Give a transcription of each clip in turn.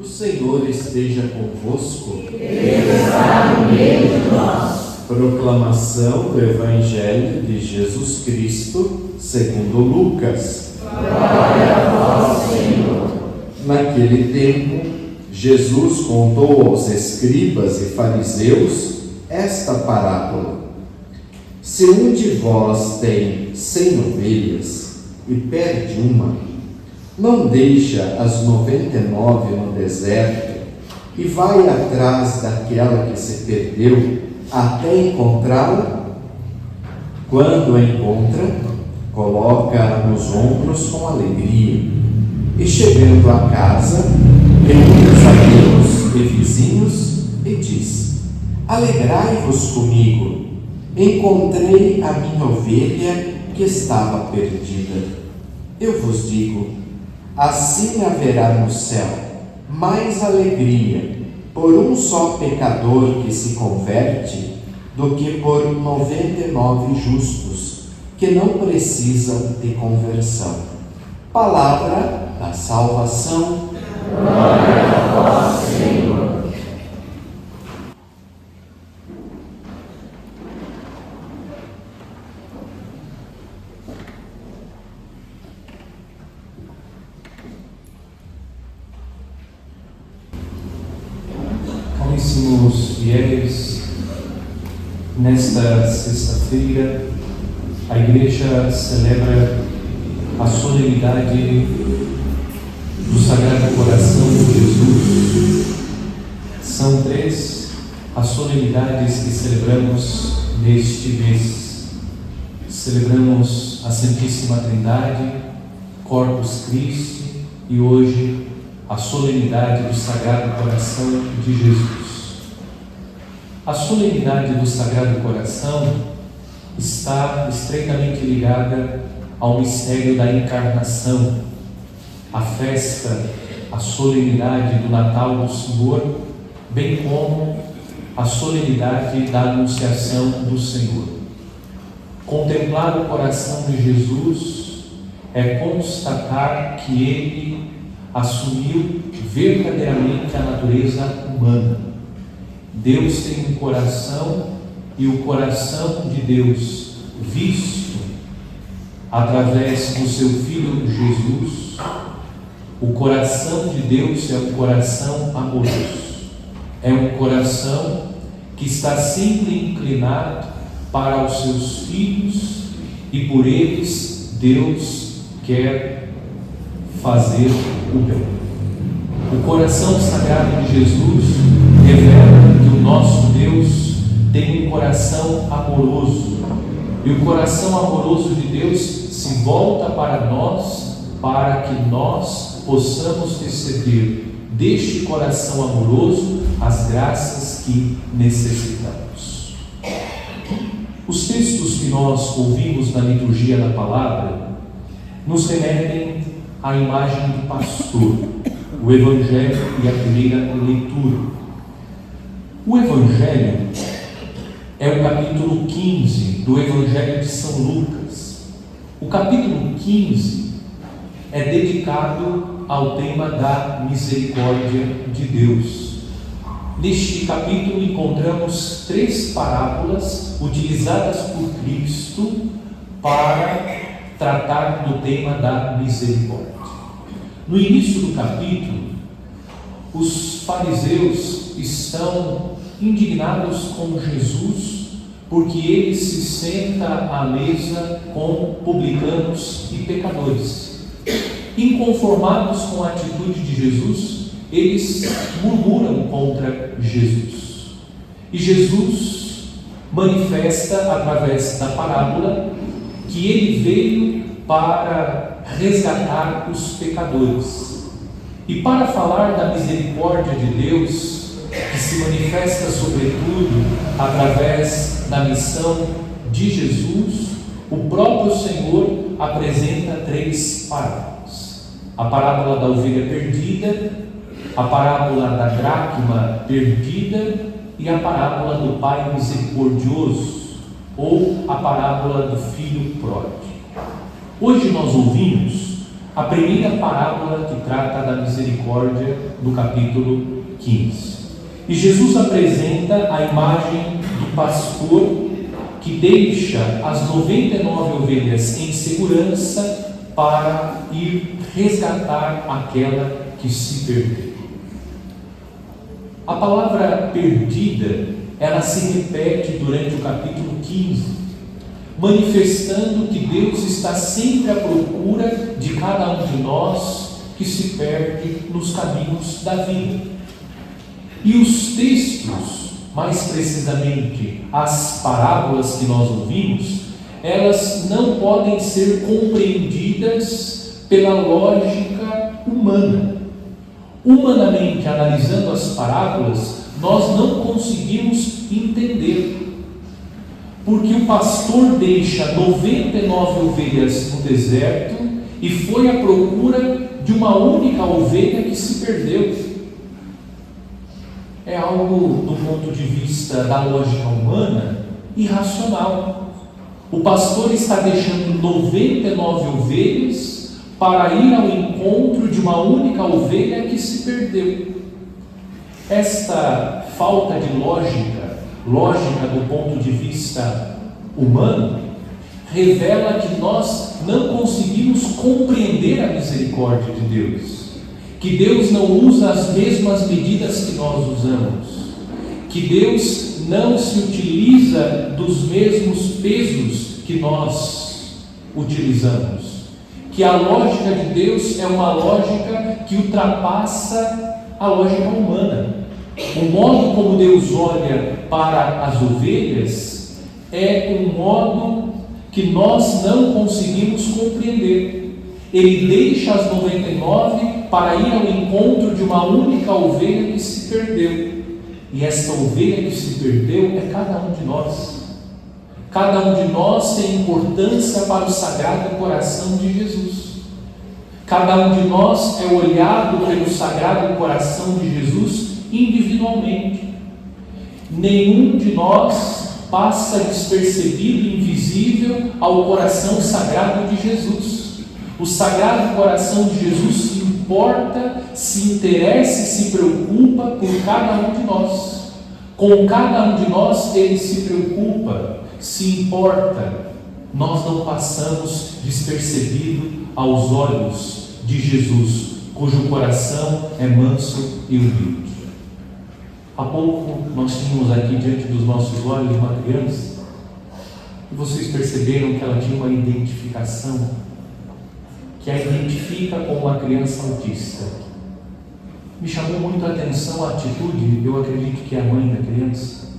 O Senhor esteja convosco. Ele está no meio de nós. Proclamação do Evangelho de Jesus Cristo, segundo Lucas. Glória a vós, Senhor. Naquele tempo, Jesus contou aos escribas e fariseus esta parábola. Se um de vós tem 100 ovelhas e perde uma, não deixa as 99 no deserto e vai atrás daquela que se perdeu até encontrá-la? Quando a encontra, coloca-a nos ombros com alegria e, chegando a casa, reúne os amigos e vizinhos e diz: alegrai-vos comigo, encontrei a minha ovelha que estava perdida. Eu vos digo, assim haverá no céu mais alegria por um só pecador que se converte do que por 99 justos que não precisam de conversão. Palavra da salvação. Glória a vós, Senhor. Caríssimos fiéis, nesta sexta-feira a Igreja celebra a solenidade do Sagrado Coração de Jesus. São 3 as solenidades que celebramos neste mês. Celebramos a Santíssima Trindade, Corpus Christi, e hoje a solenidade do Sagrado Coração de Jesus. A solenidade do Sagrado Coração está estreitamente ligada ao mistério da encarnação, a festa, a solenidade do Natal do Senhor, bem como a solenidade da Anunciação do Senhor. Contemplar o coração de Jesus é constatar que Ele assumiu verdadeiramente a natureza humana. Deus tem um coração, e o coração de Deus, visto através do seu Filho Jesus, o coração de Deus é um coração amoroso, é um coração que está sempre inclinado para os seus filhos, e por eles Deus quer fazer o bem. O coração sagrado de Jesus revela que o nosso Deus tem um coração amoroso, e o coração amoroso de Deus se volta para nós, para que nós possamos receber deste coração amoroso as graças que necessitamos. Os textos que nós ouvimos na liturgia da palavra nos remetem à imagem do pastor, o Evangelho e a primeira leitura. O Evangelho é o capítulo 15 do Evangelho de São Lucas. O capítulo 15 é dedicado ao tema da misericórdia de Deus. Neste capítulo encontramos 3 parábolas utilizadas por Cristo para tratar do tema da misericórdia. No início do capítulo, os fariseus estão indignados com Jesus porque ele se senta à mesa com publicanos e pecadores. Inconformados com a atitude de Jesus, eles murmuram contra Jesus. E Jesus manifesta através da parábola que ele veio para resgatar os pecadores. E para falar da misericórdia de Deus, que se manifesta sobretudo através da missão de Jesus, o próprio Senhor apresenta 3 parábolas: a parábola da ovelha perdida, a parábola da dracma perdida e a parábola do pai misericordioso, ou a parábola do filho pródigo. Hoje nós ouvimos a primeira parábola que trata da misericórdia do capítulo 15. E Jesus apresenta a imagem do pastor que deixa as 99 ovelhas em segurança para ir resgatar aquela que se perdeu. A palavra perdida, ela se repete durante o capítulo 15, manifestando que Deus está sempre à procura de cada um de nós que se perde nos caminhos da vida. E os textos, mais precisamente as parábolas que nós ouvimos, elas não podem ser compreendidas pela lógica humana. Humanamente, analisando as parábolas, nós não conseguimos entender. Porque o pastor deixa 99 ovelhas no deserto e foi à procura de uma única ovelha que se perdeu. É algo, do ponto de vista da lógica humana, irracional. O pastor está deixando 99 ovelhas para ir ao encontro de uma única ovelha que se perdeu. Esta falta de lógica do ponto de vista humano, revela que nós não conseguimos compreender a misericórdia de Deus, que Deus não usa as mesmas medidas que nós usamos, que Deus não se utiliza dos mesmos pesos que nós utilizamos, que a lógica de Deus é uma lógica que ultrapassa a lógica humana. O modo como Deus olha para as ovelhas é um modo que nós não conseguimos compreender. Ele deixa as 99 para ir ao encontro de uma única ovelha que se perdeu. E esta ovelha que se perdeu é cada um de nós. Cada um de nós tem importância para o Sagrado Coração de Jesus. Cada um de nós é olhado pelo Sagrado Coração de Jesus individualmente. Nenhum de nós passa despercebido e invisível ao coração sagrado de Jesus. O Sagrado Coração de Jesus se importa, se interessa e se preocupa por cada um de nós. Com cada um de nós ele se preocupa, se importa. Nós não passamos despercebido aos olhos de Jesus, cujo coração é manso e humilde. Há pouco nós tínhamos aqui diante dos nossos olhos uma criança, e vocês perceberam que ela tinha uma identificação, que a identifica com uma criança autista. Me chamou muito a atenção a atitude, eu acredito que é a mãe da criança,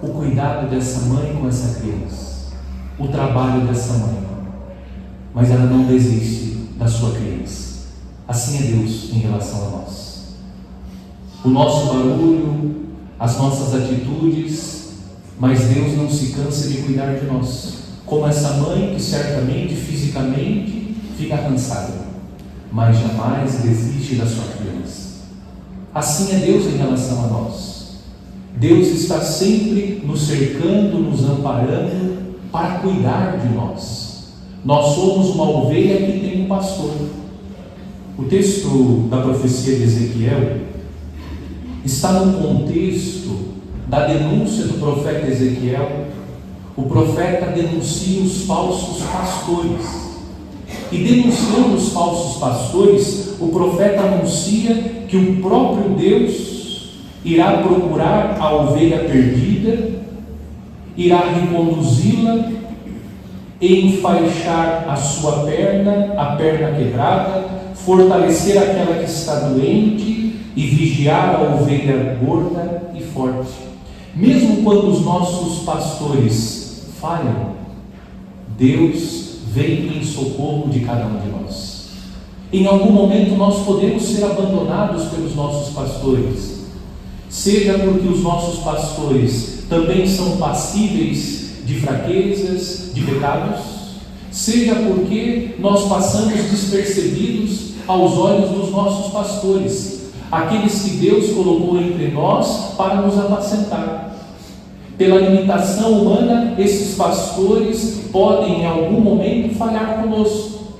o cuidado dessa mãe com essa criança, o trabalho dessa mãe, mas ela não desiste da sua criança. Assim é Deus em relação a nós. O nosso barulho, as nossas atitudes, mas Deus não se cansa de cuidar de nós, como essa mãe que certamente, fisicamente, fica cansada, mas jamais desiste da sua criança. Assim é Deus em relação a nós. Deus está sempre nos cercando, nos amparando, para cuidar de nós. Nós somos uma ovelha que tem um pastor. O texto da profecia de Ezequiel está no contexto da denúncia do profeta Ezequiel. O profeta denuncia os falsos pastores. E denunciando os falsos pastores, o profeta anuncia que o próprio Deus irá procurar a ovelha perdida, irá reconduzi-la, enfaixar a sua perna, a perna quebrada, fortalecer aquela que está doente e vigiar a ovelha gorda e forte. Mesmo quando os nossos pastores falham, Deus vem em socorro de cada um de nós. Em algum momento nós podemos ser abandonados pelos nossos pastores, seja porque os nossos pastores também são passíveis de fraquezas, de pecados, seja porque nós passamos despercebidos aos olhos dos nossos pastores, aqueles que Deus colocou entre nós para nos apacentar. Pela limitação humana, esses pastores podem em algum momento falhar conosco.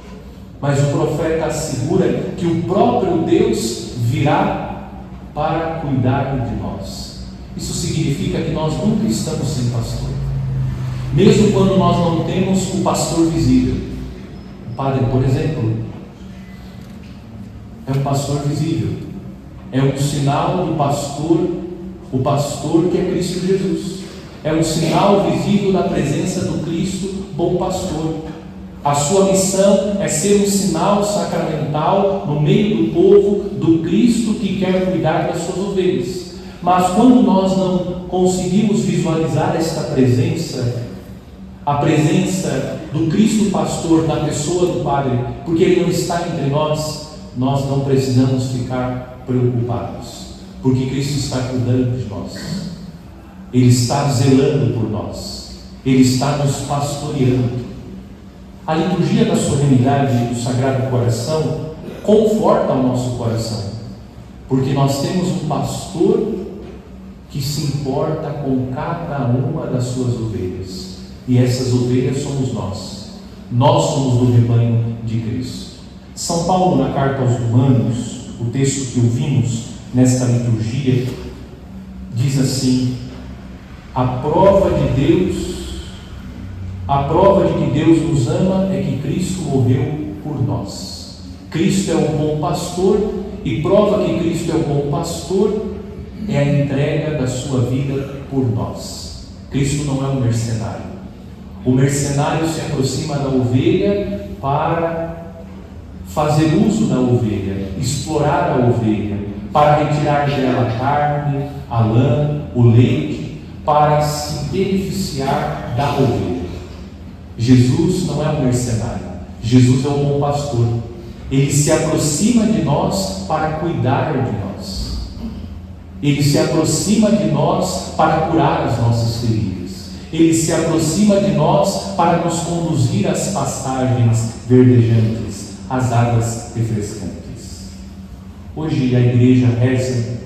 mas o profeta assegura que o próprio Deus virá para cuidar de nós. Isso significa que nós nunca estamos sem pastor. Mesmo quando nós não temos o pastor visível. O padre, por exemplo, é um pastor visível. É um sinal do pastor, o pastor que é Cristo Jesus. É um sinal visível da presença do Cristo, bom pastor. A sua missão é ser um sinal sacramental no meio do povo do Cristo que quer cuidar das suas ovelhas. Mas quando nós não conseguimos visualizar esta presença, a presença do Cristo pastor na pessoa do Padre, porque Ele não está entre nós, nós não precisamos ficar preocupados, porque Cristo está cuidando de nós. Ele está zelando por nós. Ele está nos pastoreando. A liturgia da solenidade do Sagrado Coração conforta o nosso coração, porque nós temos um pastor que se importa com cada uma das suas ovelhas. E essas ovelhas somos nós. Nós somos do rebanho de Cristo. São Paulo, na carta aos Romanos, o texto que ouvimos nesta liturgia, diz assim: a prova de que Deus nos ama é que Cristo morreu por nós. Cristo é o bom pastor, e prova que Cristo é o bom pastor é a entrega da sua vida por nós. Cristo não é um mercenário. O mercenário se aproxima da ovelha para fazer uso da ovelha, explorar a ovelha, para retirar dela a carne, a lã, o leite, para se beneficiar da ovelha. Jesus não é um mercenário. Jesus é o bom pastor. Ele se aproxima de nós para cuidar de nós. Ele se aproxima de nós para curar as nossas feridas. Ele se aproxima de nós para nos conduzir às pastagens verdejantes, às águas refrescantes. Hoje a igreja reza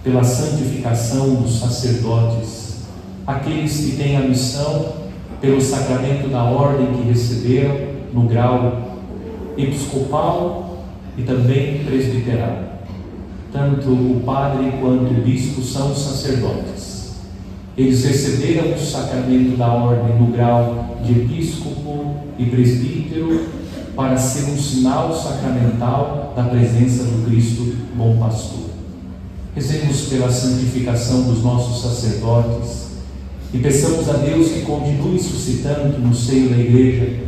pela santificação dos sacerdotes, aqueles que têm a missão, pelo sacramento da ordem que receberam no grau episcopal e também presbiteral. Tanto o padre quanto o bispo são sacerdotes. Eles receberam o sacramento da ordem no grau de episcopo e presbítero para ser um sinal sacramental da presença do Cristo bom pastor. Rezemos pela santificação dos nossos sacerdotes e peçamos a Deus que continue suscitando no seio da igreja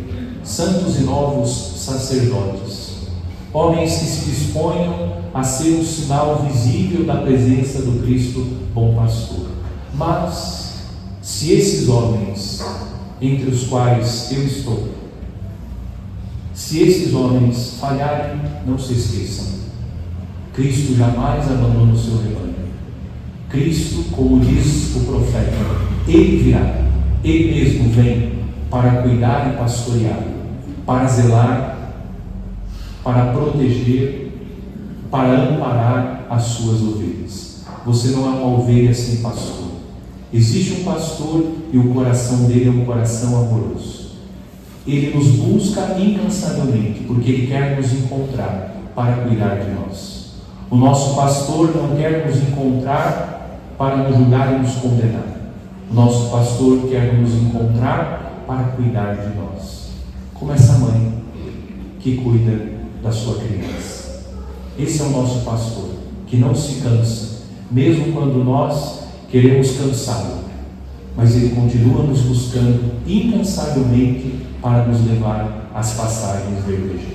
santos e novos sacerdotes, homens que se disponham a ser um sinal visível da presença do Cristo bom pastor. Mas, se esses homens, entre os quais eu estou, se esses homens falharem, não se esqueçam, Cristo jamais abandona o seu rebanho. Cristo, como diz o profeta, Ele virá, Ele mesmo vem para cuidar e pastorear, para zelar, para proteger, para amparar as suas ovelhas. Você não é uma ovelha sem pastor. Existe um pastor e o coração dele é um coração amoroso. Ele nos busca incansavelmente, porque Ele quer nos encontrar para cuidar de nós. O nosso pastor não quer nos encontrar para nos julgar e nos condenar. O nosso pastor quer nos encontrar para cuidar de nós. Como essa mãe que cuida da sua criança. Esse é o nosso pastor, que não se cansa, mesmo quando nós queremos cansá-lo, mas Ele continua nos buscando incansavelmente para nos levar às passagens verdejantes.